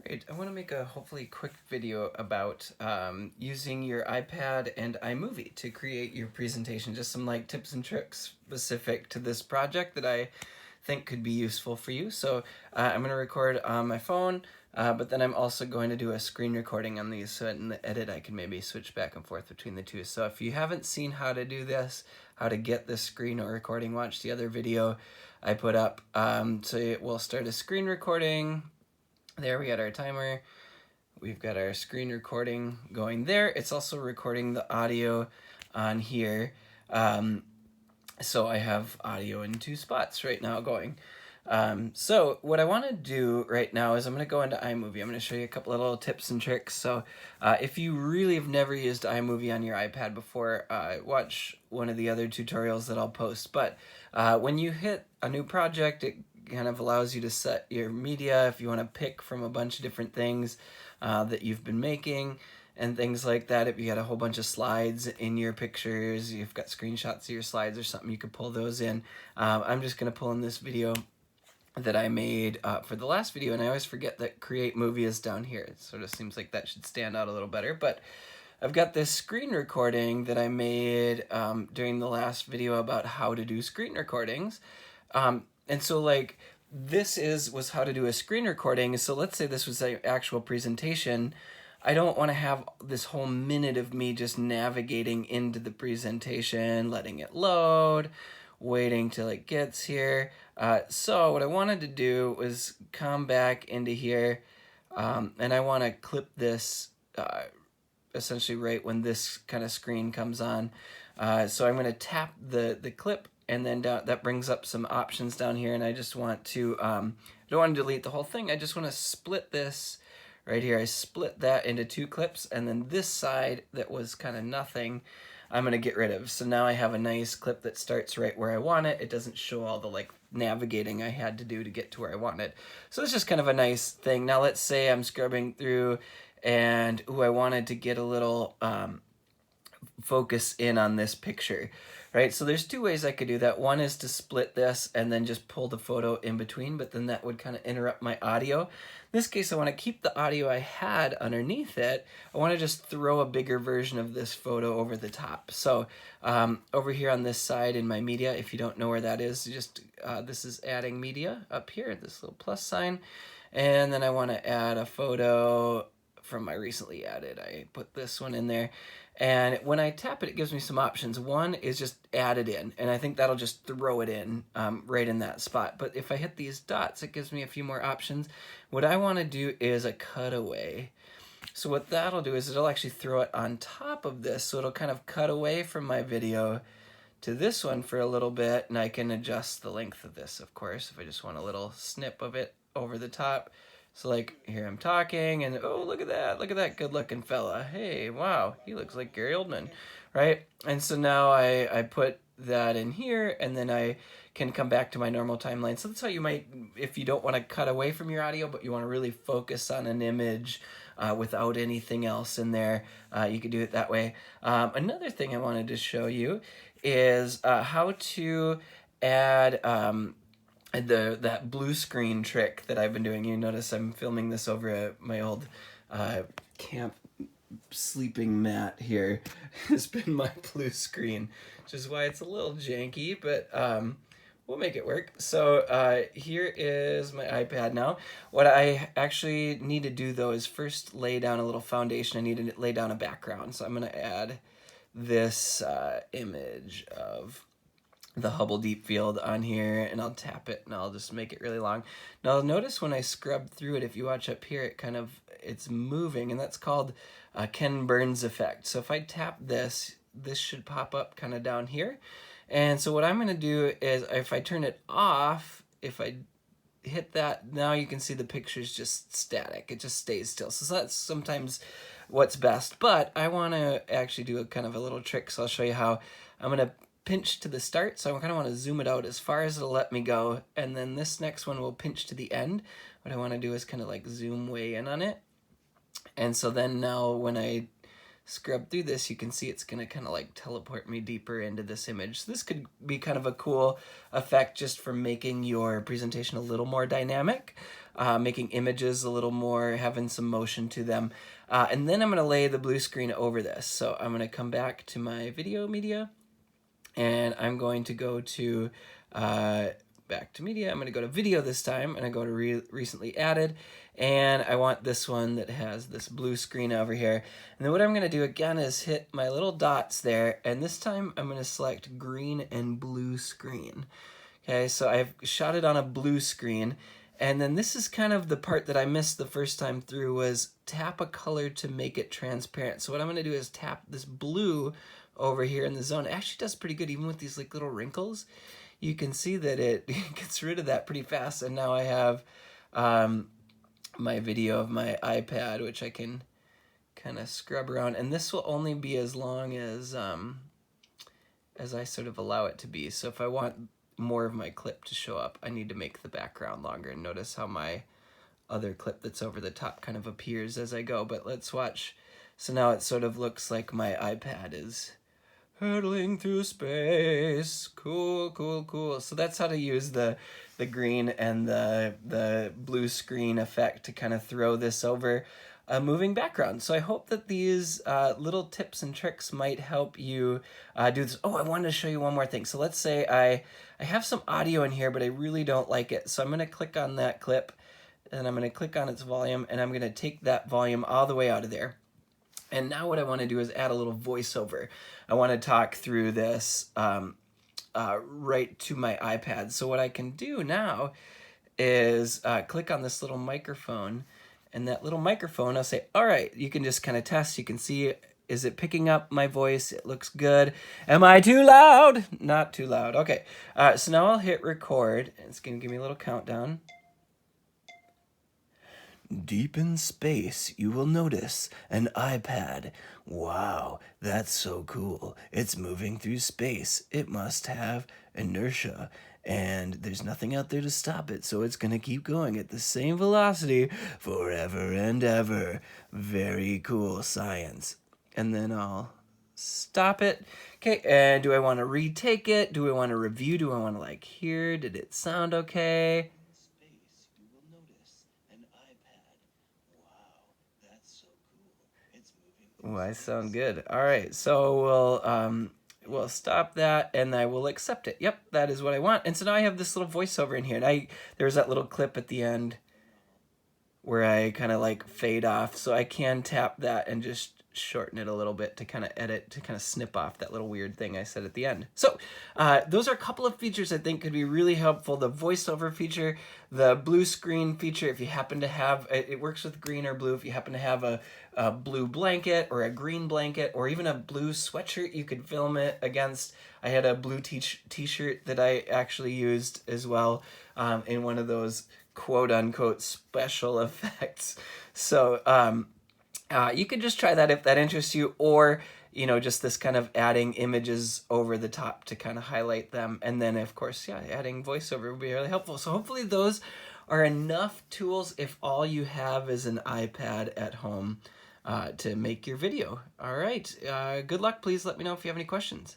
Right, I want to make a hopefully quick video about using your iPad and iMovie to create your presentation. Just some like tips and tricks specific to this project that I think could be useful for you. So I'm going to record on my phone, but then I'm also going to do a screen recording on these, so in the edit I can maybe switch back and forth between the two. So if you haven't seen how to do this, how to get this screen or recording, watch the other video I put up. So we'll start a screen recording. There, we got our timer. We've got our screen recording going there. It's also recording the audio on here. So I have audio in two spots right now going. So what I want to do right now is I'm going to go into iMovie. I'm going to show you a couple of little tips and tricks. So if you really have never used iMovie on your iPad before, watch one of the other tutorials that I'll post. But when you hit a new project, it kind of allows you to set your media if you want to pick from a bunch of different things that you've been making and things like that. If you got a whole bunch of slides in your pictures, you've got screenshots of your slides or something, you could pull those in. I'm just going to pull in this video that I made for the last video, and I always forget that Create Movie is down here. It sort of seems like that should stand out a little better, but I've got this screen recording that I made during the last video about how to do screen recordings. And so like this was how to do a screen recording. So let's say this was an actual presentation. I don't want to have this whole minute of me just navigating into the presentation, letting it load, waiting till it gets here. So what I wanted to do was come back into here, and I want to clip this essentially right when this kind of screen comes on. So I'm going to tap the clip, and then that brings up some options down here, and I just want to, I don't want to delete the whole thing, I just want to split this right here. I split that into two clips, and then this side that was kind of nothing, I'm going to get rid of. So now I have a nice clip that starts right where I want it. It doesn't show all the like navigating I had to do to get to where I want it. So it's just kind of a nice thing. Now let's say I'm scrubbing through and I wanted to get a little focus in on this picture, right? So there's two ways I could do that. One is to split this and then just pull the photo in between, but then that would kind of interrupt my audio. In this case, I want to keep the audio I had underneath it. I want to just throw a bigger version of this photo over the top. So over here on this side in my media, if you don't know where that is, just this is adding media up here, this little plus sign. And then I want to add a photo from my recently added. I put this one in there. And when I tap it, it gives me some options. One is just add it in, and I think that'll just throw it in right in that spot. But if I hit these dots, it gives me a few more options. What I want to do is a cutaway. So what that'll do is it'll actually throw it on top of this, so it'll kind of cut away from my video to this one for a little bit, and I can adjust the length of this, of course, if I just want a little snip of it over the top. So like here I'm talking and oh, look at that good looking fella. Hey, wow, he looks like Gary Oldman, right? And so now I put that in here, and then I can come back to my normal timeline. So that's how you might, if you don't want to cut away from your audio, but you want to really focus on an image without anything else in there, you could do it that way. Another thing I wanted to show you is how to add that blue screen trick that I've been doing. You notice I'm filming this over my old camp sleeping mat here. It's been my blue screen, which is why it's a little janky, but we'll make it work. So here is my iPad now. What I actually need to do though is first lay down a little foundation. I need to lay down a background. So I'm going to add this image of the Hubble Deep Field on here, and I'll tap it and I'll just make it really long. Now notice when I scrub through it, if you watch up here, it's moving, and that's called Ken Burns effect. So if I tap this should pop up kind of down here. And so what I'm going to do is if I turn it off, if I hit that, now you can see the picture's just static. It just stays still. So that's sometimes what's best. But I want to actually do a kind of a little trick, so I'll show you how. I'm going to pinch to the start, so I kind of want to zoom it out as far as it'll let me go, and then this next one will pinch to the end. What I want to do is kind of like zoom way in on it, and so then now when I scrub through this, you can see it's going to kind of like teleport me deeper into this image. So this could be kind of a cool effect just for making your presentation a little more dynamic. making images a little more, having some motion to them. And then I'm going to lay the blue screen over this. So I'm going to come back to my video media, and I'm going to go to back to media. I'm going to go to video this time, and I go to recently added, and I want this one that has this blue screen over here. And then what I'm going to do again is hit my little dots there, and this time I'm going to select green and blue screen. Okay, so I've shot it on a blue screen, and then this is kind of the part that I missed the first time through, was tap a color to make it transparent. So what I'm going to do is tap this blue over here in the zone. It actually does pretty good even with these like little wrinkles. You can see that it gets rid of that pretty fast, and now I have my video of my iPad, which I can kind of scrub around, and this will only be as long as I sort of allow it to be. So if I want more of my clip to show up, I need to make the background longer, and notice how my other clip that's over the top kind of appears as I go. But let's watch. So now it sort of looks like my iPad is hurtling through space. Cool, cool, cool. So that's how to use the green and the blue screen effect to kind of throw this over a moving background. So I hope that these little tips and tricks might help you do this. Oh, I wanted to show you one more thing. So let's say I have some audio in here, but I really don't like it. So I'm going to click on that clip, and I'm going to click on its volume, and I'm going to take that volume all the way out of there. And now what I want to do is add a little voiceover. I want to talk through this right to my iPad. So what I can do now is click on this little microphone, and that little microphone, I'll say, all right, you can just kind of test. You can see, is it picking up my voice? It looks good. Am I too loud? Not too loud. Okay, so now I'll hit record. It's going to give me a little countdown. Deep in space, you will notice an iPad. Wow, that's so cool. It's moving through space. It must have inertia, and there's nothing out there to stop it, so it's going to keep going at the same velocity forever and ever. Very cool science. And then I'll stop it. Okay, and do I want to retake it? Do I want to review? Do I want to like hear? Did it sound okay? Oh, I sound good. All right, so we'll stop that, and I will accept it. Yep, that is what I want. And so now I have this little voiceover in here, and there's that little clip at the end where I kind of like fade off, so I can tap that and just shorten it a little bit to kind of edit, to kind of snip off that little weird thing I said at the end. So those are a couple of features I think could be really helpful. The voiceover feature, the blue screen feature, if you happen to have, it works with green or blue. If you happen to have a blue blanket or a green blanket or even a blue sweatshirt, you could film it against. I had a blue t-shirt that I actually used as well in one of those quote-unquote special effects. So you could just try that if that interests you, or just this kind of adding images over the top to kind of highlight them, and then of course adding voiceover would be really helpful. So hopefully those are enough tools if all you have is an iPad at home to make your video. All right, good luck. Please let me know if you have any questions.